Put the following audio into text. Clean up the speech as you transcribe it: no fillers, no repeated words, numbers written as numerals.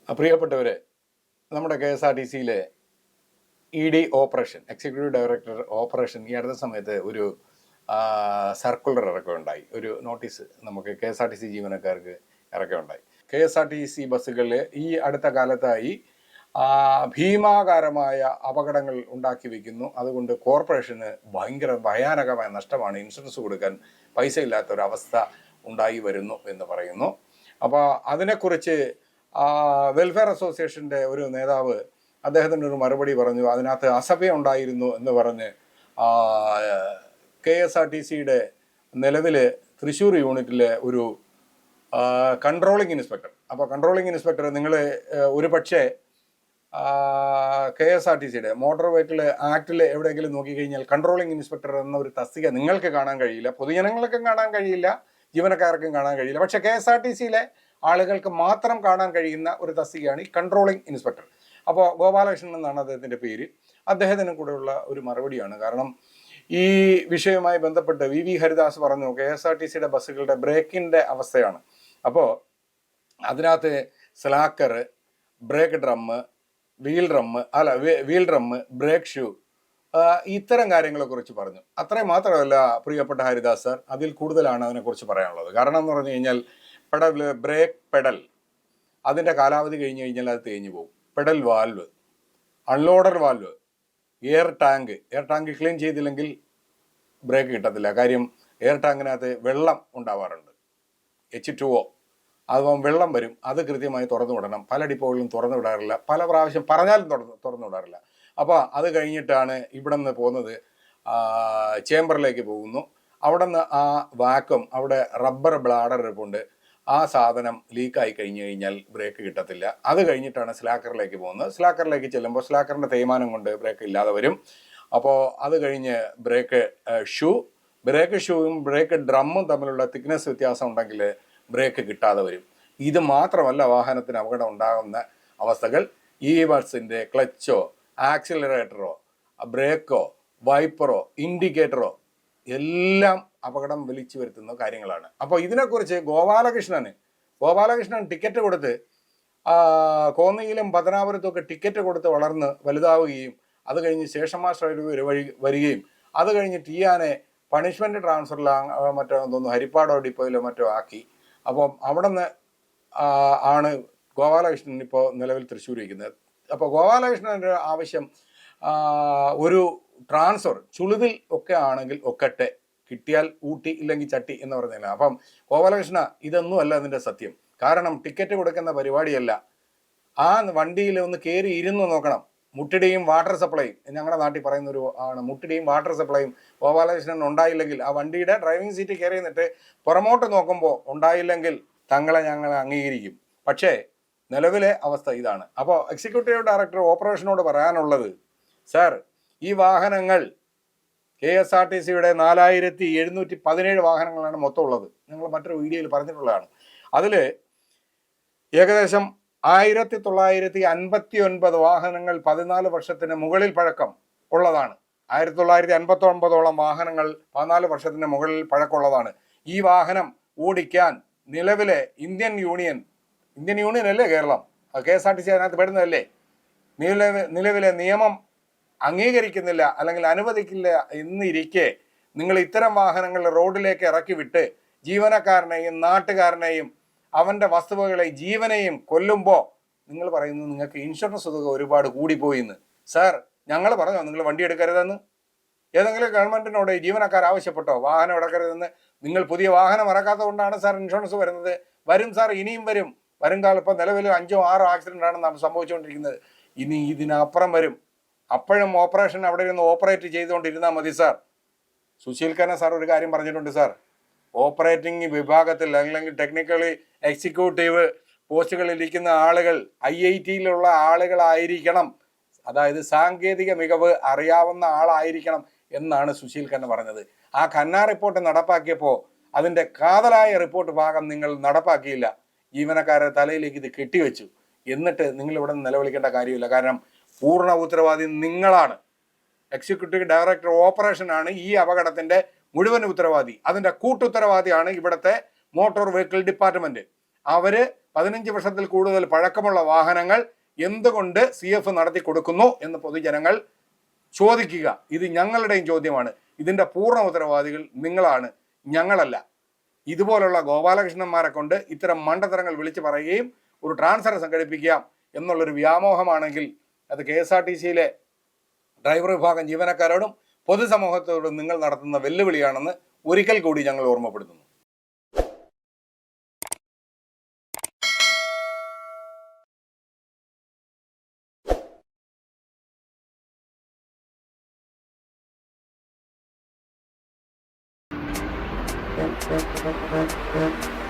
പ്രിയപ്പെട്ടവരെ, നമ്മുടെ KSRTCയിലെ ED operation, executive director operation, ഈ അടുത്ത സമയത്ത് ഒരു സർക്കുലർ ഇറക്കുകയുണ്ടായി. ഒരു നോട്ടീസ് നമുക്ക് KSRTC ജീവനക്കാർക്ക് ഇറക്കുകയുണ്ടായി. KSRTC ബസ്സുകളിൽ ഈ അടുത്ത കാലത്തായി ഭീമാകാരമായ അപകടങ്ങൾ ഉണ്ടാക്കി വയ്ക്കുന്നു. അതുകൊണ്ട് കോർപ്പറേഷന് ഭയാനകമായ നഷ്ടമാണ്. ഇൻഷുറൻസ് കൊടുക്കാൻ പൈസ ഇല്ലാത്തൊരവസ്ഥ ഉണ്ടായി വരുന്നു എന്ന് പറയുന്നു. അപ്പോൾ അതിനെക്കുറിച്ച് വെൽഫെയർ അസോസിയേഷൻ്റെ ഒരു നേതാവ് അദ്ദേഹത്തിൻ്റെ ഒരു മറുപടി പറഞ്ഞു. അതിനകത്ത് അസഭ്യം ഉണ്ടായിരുന്നു എന്ന് പറഞ്ഞ് KSRTCയുടെ നിലവിൽ തൃശ്ശൂർ യൂണിറ്റിലെ ഒരു കൺട്രോളിംഗ് ഇൻസ്പെക്ടർ, അപ്പോൾ കൺട്രോളിംഗ് ഇൻസ്പെക്ടർ നിങ്ങൾ ഒരു പക്ഷേ KSRTCയുടെ മോട്ടോർ വെഹിക്കിൾ ആക്ടിൽ എവിടെയെങ്കിലും നോക്കിക്കഴിഞ്ഞാൽ കൺട്രോളിംഗ് ഇൻസ്പെക്ടർ എന്ന ഒരു തസ്തിക നിങ്ങൾക്ക് കാണാൻ കഴിയില്ല, പൊതുജനങ്ങൾക്കും കാണാൻ കഴിയില്ല, ജീവനക്കാർക്കും കാണാൻ കഴിയില്ല. പക്ഷേ KSRTCയിലെ ആളുകൾക്ക് മാത്രം കാണാൻ കഴിയുന്ന ഒരു തസ്തികയാണ് ഈ കൺട്രോളിംഗ് ഇൻസ്പെക്ടർ. അപ്പോൾ ഗോപാലകൃഷ്ണൻ എന്നാണ് അദ്ദേഹത്തിൻ്റെ പേര്. അദ്ദേഹത്തിന് കൂടെയുള്ള ഒരു മറുപടിയാണ്. കാരണം ഈ വിഷയവുമായി ബന്ധപ്പെട്ട് VV ഹരിദാസ് പറഞ്ഞു KSRTCയുടെ ബസ്സുകളുടെ ബ്രേക്കിൻ്റെ അവസ്ഥയാണ്. അപ്പോൾ അതിനകത്ത് slacker, brake drum, wheel drum, brake shoe, ഇത്തരം കാര്യങ്ങളെക്കുറിച്ച് പറഞ്ഞു. അത്രയും മാത്രമല്ല പ്രിയപ്പെട്ട ഹരിദാസ് സാർ, അതിൽ കൂടുതലാണ് അതിനെക്കുറിച്ച് പറയാനുള്ളത്. കാരണം എന്ന് പറഞ്ഞു കഴിഞ്ഞാൽ ബ്രേക്ക് പെഡൽ അതിൻ്റെ കാലാവധി കഴിഞ്ഞ് കഴിഞ്ഞാൽ അത് തേഞ്ഞു പോകും. Pedal valve, unloader valve, air tank clean ചെയ്തില്ലെങ്കിൽ ബ്രേക്ക് കിട്ടത്തില്ല. കാര്യം എയർ ടാങ്കിനകത്ത് വെള്ളം ഉണ്ടാവാറുണ്ട്, H2O. അതും വെള്ളം വരും, അത് കൃത്യമായി തുറന്നു വിടണം. പല ഡിപ്പോകളിലും തുറന്നു വിടാറില്ല, പല പ്രാവശ്യം പറഞ്ഞാലും തുറന്നു വിടാറില്ല. അപ്പോൾ അത് കഴിഞ്ഞിട്ടാണ് ഇവിടെ നിന്ന് പോകുന്നത്, ചേംബറിലേക്ക് പോകുന്നു. അവിടെ നിന്ന് ആ വാക്വം, അവിടെ റബ്ബർ ബ്ലാഡർ ഇരിപ്പുണ്ട്, ആ സാധനം ലീക്കായി കഴിഞ്ഞ് കഴിഞ്ഞാൽ ബ്രേക്ക് കിട്ടത്തില്ല. അത് കഴിഞ്ഞിട്ടാണ് സ്ലാക്കറിലേക്ക് പോകുന്നത്. സ്ലാക്കറിലേക്ക് ചെല്ലുമ്പോൾ സ്ലാക്കറിൻ്റെ തേയ്മാനം കൊണ്ട് ബ്രേക്ക് ഇല്ലാതെ വരും. അപ്പോൾ അത് കഴിഞ്ഞ് ബ്രേക്ക് ഷൂവും ബ്രേക്ക് ഡ്രമ്മും തമ്മിലുള്ള തിക്നെസ് വ്യത്യാസം ഉണ്ടെങ്കിൽ ബ്രേക്ക് കിട്ടാതെ വരും. ഇത് മാത്രമല്ല വാഹനത്തിന് അപകടം ഉണ്ടാകുന്ന അവസ്ഥകൾ. ഈ ബസ്സിൻ്റെ ക്ലച്ചോ ആക്സിലറേറ്ററോ ബ്രേക്കോ വൈപ്പറോ ഇൻഡിക്കേറ്ററോ എല്ലാം അപകടം വിളിച്ചു വരുത്തുന്ന കാര്യങ്ങളാണ്. അപ്പോൾ ഇതിനെക്കുറിച്ച് ഗോപാലകൃഷ്ണൻ ടിക്കറ്റ് കൊടുത്ത് കോന്നിയിലും പത്തനാപുരത്തും ഒക്കെ ടിക്കറ്റ് കൊടുത്ത് വളർന്ന് വലുതാവുകയും അത് കഴിഞ്ഞ് സ്റ്റേഷൻ മാസ്റ്റർ വരികയും അത് കഴിഞ്ഞ് ടിയാനെ പണിഷ്മെൻറ്റ് ട്രാൻസ്ഫറിൽ മറ്റോ തോന്നുന്നു ഹരിപ്പാടോ ഡിപ്പോയിലോ മറ്റോ ആക്കി. അപ്പം അവിടെ നിന്ന് ആണ് ഗോപാലകൃഷ്ണൻ ഇപ്പോൾ നിലവിൽ തൃശ്ശൂർ ഇരിക്കുന്നത്. അപ്പോൾ ഗോപാലകൃഷ്ണൻ്റെ ആവശ്യം ഒരു ട്രാൻസ്ഫർ ചുളുതിൽ ഒക്കെ ആണെങ്കിൽ ഒക്കട്ടെ, കിട്ടിയാൽ ഊട്ടി ഇല്ലെങ്കിൽ ചട്ടി എന്ന് പറഞ്ഞില്ല. അപ്പം ഗോപാലകൃഷ്ണ, ഇതൊന്നുമല്ല അതിൻ്റെ സത്യം. കാരണം ടിക്കറ്റ് കൊടുക്കുന്ന പരിപാടിയല്ല. ആ വണ്ടിയിൽ ഒന്ന് കയറി ഇരുന്ന് നോക്കണം. മുട്ടിടിയും വാട്ടർ സപ്ലൈയും ഞങ്ങളുടെ നാട്ടിൽ പറയുന്ന ഒരു ആണ്. മുട്ടിടിയും വാട്ടർ സപ്ലൈയും ഗോപാലകൃഷ്ണൻ ഉണ്ടായില്ലെങ്കിൽ ആ വണ്ടിയുടെ ഡ്രൈവിംഗ് സീറ്റ് കയറി നിന്നിട്ട് പുറമോട്ട് നോക്കുമ്പോൾ ഉണ്ടായില്ലെങ്കിൽ തങ്ങളെ ഞങ്ങൾ അംഗീകരിക്കും. പക്ഷേ നിലവിലെ അവസ്ഥ ഇതാണ്. അപ്പോൾ എക്സിക്യൂട്ടീവ് ഡയറക്ടർ ഓപ്പറേഷനോട് പറയാനുള്ളത്, സാർ, ഈ വാഹനങ്ങൾ KSRTCയുടെ 4717 വാഹനങ്ങളാണ് മൊത്തം ഉള്ളത്. ഞങ്ങൾ മറ്റൊരു വീഡിയോയിൽ പറഞ്ഞിട്ടുള്ളതാണ്. അതിൽ ഏകദേശം 1959 വാഹനങ്ങൾ 14 വർഷത്തിന് മുകളിൽ പഴക്കം ഉള്ളതാണ്. 1959 വാഹനങ്ങൾ 14 വർഷത്തിന് മുകളിൽ പഴക്കമുള്ളതാണ്. ഈ വാഹനം ഓടിക്കാൻ നിലവിലെ ഇന്ത്യൻ യൂണിയൻ അല്ലേ കേരളം, KSRTC അതിനകത്ത് പെടുന്നതല്ലേ, നിലവിലെ നിയമം അംഗീകരിക്കുന്നില്ല അല്ലെങ്കിൽ അനുവദിക്കില്ല എന്നിരിക്കെ നിങ്ങൾ ഇത്തരം വാഹനങ്ങൾ റോഡിലേക്ക് ഇറക്കി വിട്ട് ജീവനക്കാരനെയും നാട്ടുകാരനെയും അവൻ്റെ വസ്തുവകളെ ജീവനെയും കൊല്ലുമ്പോൾ നിങ്ങൾ പറയുന്നു നിങ്ങൾക്ക് ഇൻഷുറൻസ് തുക ഒരുപാട് കൂടിപ്പോയിന്ന്. സാർ, ഞങ്ങൾ പറഞ്ഞോ നിങ്ങൾ വണ്ടി എടുക്കരുതെന്ന്? ഏതെങ്കിലും ഗവൺമെൻറ്റിനോട് ജീവനക്കാർ ആവശ്യപ്പെട്ടോ വാഹനം എടുക്കരുതെന്ന്? നിങ്ങൾ പുതിയ വാഹനം ഇറക്കാത്തത് കൊണ്ടാണ് സാർ ഇൻഷുറൻസ് വരുന്നത്. വരും സാർ, ഇനിയും വരും കാലം. ഇപ്പോൾ നിലവിൽ 5 or 6 ആക്സിഡൻ്റാണ് നാം സംഭവിച്ചുകൊണ്ടിരിക്കുന്നത്. ഇനി ഇതിനപ്പുറം വരും. അപ്പോഴും ഓപ്പറേഷൻ അവിടെ ഇരുന്ന് ഓപ്പറേറ്റ് ചെയ്തുകൊണ്ടിരുന്നാൽ മതി സാർ. സുശീൽ ഖന്ന സാർ ഒരു കാര്യം പറഞ്ഞിട്ടുണ്ട് സാർ, ഓപ്പറേറ്റിംഗ് വിഭാഗത്തിൽ അല്ലെങ്കിൽ ടെക്നിക്കലി എക്സിക്യൂട്ടീവ് പോസ്റ്റുകളിൽ ഇരിക്കുന്ന ആളുകൾ IITയിലുള്ള ആളുകളായിരിക്കണം, അതായത് സാങ്കേതിക മികവ് അറിയാവുന്ന ആളായിരിക്കണം എന്നാണ് സുശീൽ ഖന്ന പറഞ്ഞത്. ആ ഖന്ന റിപ്പോർട്ട് നടപ്പാക്കിയപ്പോൾ അതിൻ്റെ കാതലായ റിപ്പോർട്ട് ഭാഗം നിങ്ങൾ നടപ്പാക്കിയില്ല. ജീവനക്കാരുടെ തലയിലേക്ക് ഇത് കെട്ടിവെച്ചു. എന്നിട്ട് നിങ്ങൾ ഇവിടെ നിന്ന് നിലവിളിക്കേണ്ട കാര്യമില്ല. കാരണം പൂർണ്ണ ഉത്തരവാദി നിങ്ങളാണ്. എക്സിക്യൂട്ടീവ് ഡയറക്ടർ ഓപ്പറേഷനാണ് ഈ അപകടത്തിൻ്റെ മുഴുവൻ ഉത്തരവാദി. അതിൻ്റെ കൂട്ടുത്തരവാദിയാണ് ഇവിടുത്തെ മോട്ടോർ വെഹിക്കിൾ ഡിപ്പാർട്ട്മെൻറ്റ്. അവർ 15 വർഷത്തിൽ കൂടുതൽ പഴക്കമുള്ള വാഹനങ്ങൾ എന്തുകൊണ്ട് CF നടത്തി കൊടുക്കുന്നു എന്ന് പൊതുജനങ്ങൾ ചോദിക്കുക. ഇത് ഞങ്ങളുടെയും ചോദ്യമാണ്. ഇതിൻ്റെ പൂർണ്ണ ഉത്തരവാദികൾ നിങ്ങളാണ്, ഞങ്ങളല്ല. ഇതുപോലുള്ള ഗോപാലകൃഷ്ണന്മാരെ കൊണ്ട് ഇത്തരം മണ്ടത്തരങ്ങൾ വിളിച്ചു പറയുകയും ഒരു ട്രാൻസ്ഫർ സംഘടിപ്പിക്കാം എന്നുള്ളൊരു വ്യാമോഹമാണെങ്കിൽ അത് KSRTCയിലെ ഡ്രൈവർ വിഭാഗം ജീവനക്കാരോടും പൊതുസമൂഹത്തോടും നിങ്ങൾ നടത്തുന്ന വെല്ലുവിളിയാണെന്ന് ഒരിക്കൽ കൂടി ഞങ്ങൾ ഓർമ്മപ്പെടുത്തുന്നു. Thank you.